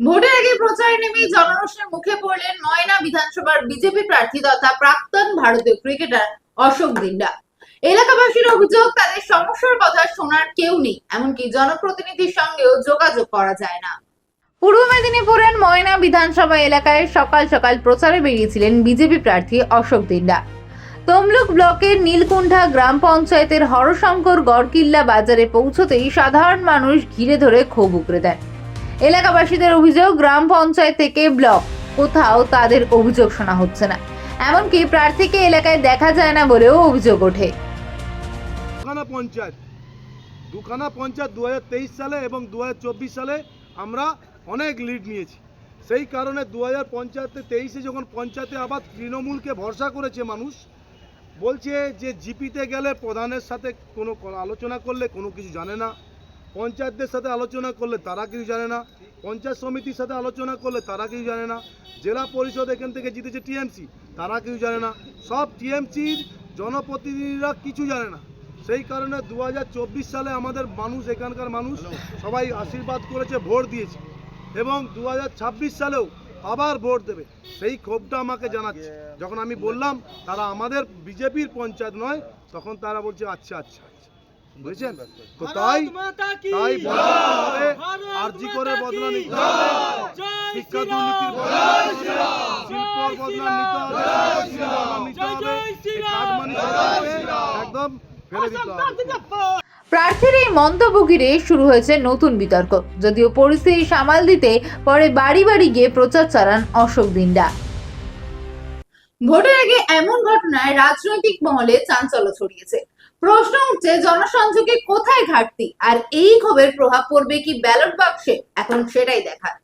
ভোটের আগে প্রচারে নেমে জনরোষের মুখে পড়লেন ময়না বিধানসভার বিজেপি প্রার্থী তথা প্রাক্তন ভারতীয় ক্রিকেটার অশোক দিন্ডা। এলাকাবাসীর অভিযোগ, তাদের সমস্যার কথা শোনার কেউ নেই, এমনকি জনপ্রতিনিধির সঙ্গেও যোগাযোগ করা যায় না। পূর্ব মেদিনীপুরের ময়না বিধানসভা এলাকায় সকাল সকাল প্রচারে বেরিয়েছিলেন বিজেপি প্রার্থী অশোক দিন্ডা। তমলুক ব্লকের নীলকুণ্ঠা গ্রাম পঞ্চায়েতের হরশঙ্কর গড়কিল্লা বাজারে পৌঁছতেই সাধারণ মানুষ ঘিরে ধরে ক্ষোভ উগরে দেন। এলাকাবাসীদের অভিযোগ, গ্রাম পঞ্চায়েত থেকে ব্লক কোথাও তাদের অভিযোগ শোনা হচ্ছে না, এমনকি প্রার্থীকে এলাকায় দেখা যায় না বলেও অভিযোগ ওঠে। দুখানা পঞ্চায়েত 2023 সালে এবং 2024 সালে আমরা অনেক লিড নিয়েছি। সেই কারণে 2023 যখন পঞ্চায়েতে আবার তৃণমূলকে ভরসা করেছে মানুষ, বলছে যে জিপিতে গেলে প্রধানের সাথে কোনো আলোচনা করলে কোনো কিছু জানে না, পঞ্চায়েতদের সাথে আলোচনা করলে তারা কিছু জানে না, পঞ্চায়েত সমিতির সাথে আলোচনা করলে তারা কিছু জানে না, জেলা পরিষদ এখান থেকে জিতেছে টিএমসি, তারা কিছু জানে না, সব টিএমসির জনপ্রতিনিধিরা কিছু জানে না। সেই কারণে 2024 সালে আমাদের মানুষ, এখানকার মানুষ সবাই আশীর্বাদ করেছে, ভোট দিয়েছে এবং 2026 সালেও আবার ভোট দেবে। সেই ক্ষোভটা আমাকে জানাচ্ছে। যখন আমি বললাম তারা আমাদের বিজেপির পঞ্চায়েত নয়, তখন তারা বলছে আচ্ছা আচ্ছা আচ্ছা, বুঝেছেন তো? তাই আরজি করে বদলা নিতে হবে, শিক্ষা দুর্নীতির বদলা নিতে হবে, শিল্পর বদলা নিতে হবে, একদম ফেলে দিতে হবে। প্রার্থীর এই মন্তব্য ঘিরে শুরু হয়েছে নতুন বিতর্ক। যদিও পরিস্থিতি সামাল দিতে পরে বাড়ি বাড়ি গিয়ে প্রচার চালান অশোক দিন্ডা। ভোটের আগে এমন ঘটনায় রাজনৈতিক মহলে চাঞ্চল্য ছড়িয়েছে। প্রশ্ন উঠছে, জনসংযোগে কোথায় ঘাটতি, আর এই ক্ষোভের প্রভাব পড়বে কি ব্যালট বাক্সে? এখন সেটাই দেখার।